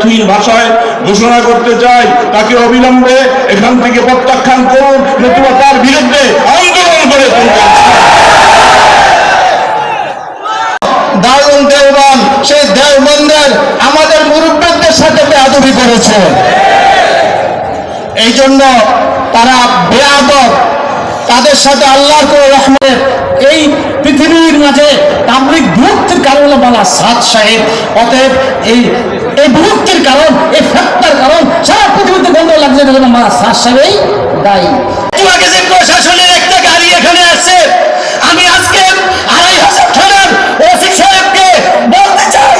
দ্ব্যর্থহীন ভাষায় ঘোষণা করতে চাই, তাকে অবিলম্বে এখান থেকে প্রত্যাখ্যান করুন, নতুবা তার বিরুদ্ধে আন্দোলন করে তুলবেন। দারুল দেওবন্দ সেই দেওবন্দের আমাদের মুরব্বীদের সাথে বেয়াদবি করেছে, এই জন্য তারা বেয়াদব, তাদের সাথে আল্লাহর কোন রহমতের এই পৃথিবীর মাঝে তাবলীগ বিরক্তির কারণ বলা সাদ সাহেব। অতএব এই বিরক্তির কারণ, এই ফেতনার কারণ সারা পৃথিবীতে বন্ধ লাগছে, মা সাদ সাহেবই দায়ী। আগে যে প্রশাসনের একটা গাড়ি এখানে আসছে, আমি আজকে ২৫০০ থানার ওসি সাহেবকে বলতে চাই,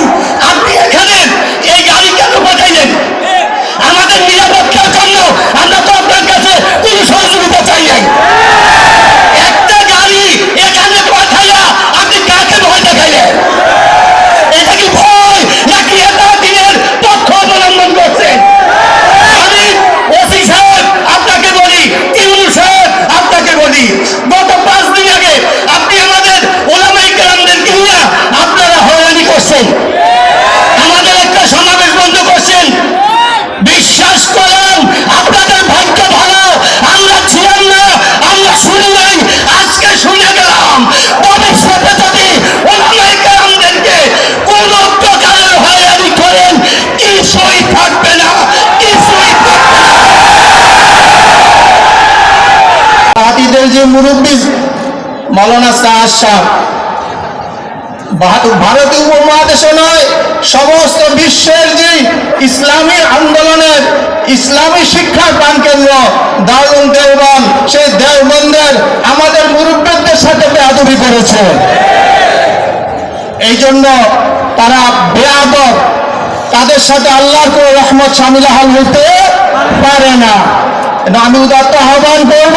আপনি এখানে এই গাড়ি কেন পাঠাইলেন? আমাদের নিরাপত্তার জন্য আমরা তো আপনার কাছে কোনো সহযোগিতা চাই নাই। একটা গাড়ি এখানে পাঠাইয়া আপনি কাকে ভয় দেখাইলেন? এটা কি ভয় নাকি এটা দিনের পক্ষ অবলম্বন করছেন? আমি ওসি সাহেব আপনাকে বলি, ইউনূস সাহেব আপনাকে বলি, গত 5 দিন আগে আপনি আমাদের ওলামায়ে কেরামদেরকে নিয়ে আপনারা হয়রানি করছেন, আমাদের একটা সমাবেশ বন্ধ করছেন। বিশ্বাস করেন আপনাদের ভাগ্য ভালো, আমরা ছিলাম না, আমরা শুনি নাই, আজকে শুনে গেলাম। ভবিষ্যতে যদি ওলামায়ে কেরামদেরকে কোন প্রকারের হয়রানি করেন, কিছুই থাকবে না, কিছুই থাকবে না। হাতিদের যে মুরব্বী মাওলানা সাদ সাহেব ভারতীয় উপমহাদেশে নয়, সমস্ত বিশ্বের যে ইসলামী আন্দোলনের, ইসলামী শিক্ষার প্রাণকেন্দ্র দারুল দেওবন্দ সেই দেওবন্দের আমাদের মুরব্বীদের সাথে বেয়াদবি করেছে, এই জন্য তারা বেয়াদব, তাদের সাথে আল্লাহর কোন রহমত শামিল হতে পারে না। আমি উদাত্ত আহ্বান করব,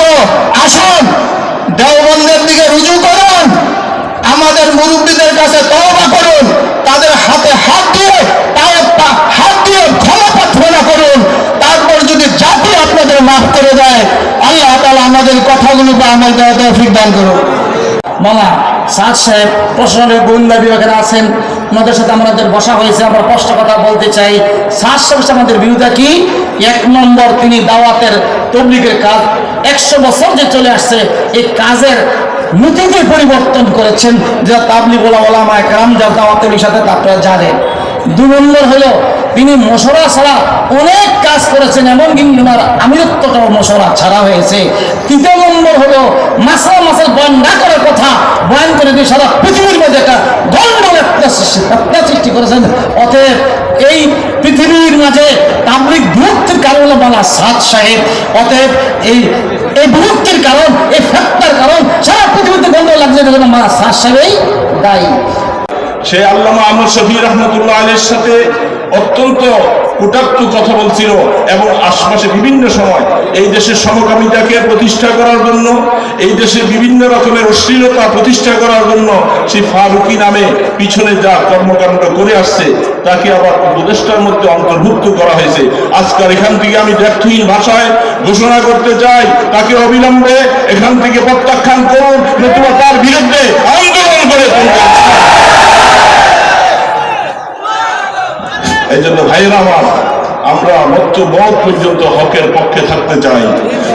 আসুন দেওবন্দের দিকে রুজু করুন, আমাদের মুরব্বীদের কাছে তওবা করুন, তাদের হাতে হাত দিয়ে ক্ষমা প্রার্থনা করুন। তারপর যদি জাতি আপনাদের মাফ করে দেয়, আল্লাহ তাআলা আমাদের কথাগুলোকে আমল করার তৌফিক দান করুন। মামা সাদ সাহেব প্রশাসনের গোয়েন্দা বিভাগের আছেন, ওনাদের সাথে আমাদের বসা হয়েছে, আমরা স্পষ্ট কথা বলতে চাই। সাদ সাহেব আমাদের বিরুদ্ধে কি 1 নম্বর, তিনি দাওয়াতের তবলিগের কাজ 100 বছর যে চলে আসছে, এই কাজের নীতিকে পরিবর্তন করেছেন, যা তাবলীগ ওলামায়ে কেরাম যা দাওয়াতের সাথে আপনারা জানেন। 2 নম্বর হলো তিনি মশওরা ছাড়া অনেক কাজ করেছেন, এমন কিন্তু ওনার আমিরত্বটাও মশওরা ছাড়া হয়েছে। 3 নম্বর হলো মাসাল বয়ান না করার কথা বয়ান করে দিয়ে সারা পৃথিবীর মধ্যে একটা গণ্ডগোলের সৃষ্টি করেছেন। অতএব এই পৃথিবীর মাঝে তাবলীগ বিরক্তির কারণ বলা সাদ সাহেব। অতএব এই বিরক্তির কারণ, এই ফেতনার কারণ সারা পৃথিবীতে বন্ধ লাগছে, মা সাদ সাহেবই দায়ী। সে আল্লামা আহমদ শফী রহমতুল্লাহ আলাইহির সাথে অত্যন্ত কটাক্ষ কথা বলছিল এবং আশপাশে বিভিন্ন সময় এই দেশের সমকামিতাকে প্রতিষ্ঠা করার জন্য, এই দেশে বিভিন্ন রকমের অশ্লীলতা প্রতিষ্ঠা করার জন্য সেই ফারুকি নামে পিছনে যা কর্মকাণ্ড করে আসছে তাকে আবার উপদেষ্টার মধ্যে অন্তর্ভুক্ত করা হয়েছে। আজকাল এখান থেকে আমি দ্ব্যর্থহীন ভাষায় ঘোষণা করতে চাই, তাকে অবিলম্বে এখান থেকে প্রত্যাখ্যান করুন, নতুবা তার বিরুদ্ধে আন্দোলন করে তুলবেন। এই জন্য ভাইরা আমার, আমরা মৃত্যু মত পর্যন্ত হকের পক্ষে থাকতে চাই।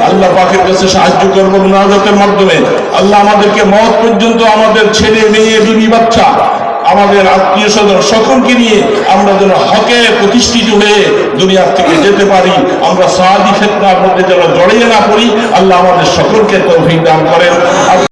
আল্লাহ পাকের কাছে সাহায্য করবো মুনাজাতের মাধ্যমে। আল্লাহ আমাদেরকে মত পর্যন্ত, আমাদের ছেলে মেয়ে বিবি বাচ্চা, আমাদের আত্মীয় স্বজন সকলকে নিয়ে আমরা যেন হকে প্রতিষ্ঠিত হয়ে দুনিয়ার থেকে যেতে পারি, আমরা সাদি ফিতনার মধ্যে যেন জড়িয়ে না পড়ি। আল্লাহ আমাদের সকলকে তৌফিক দান করেন।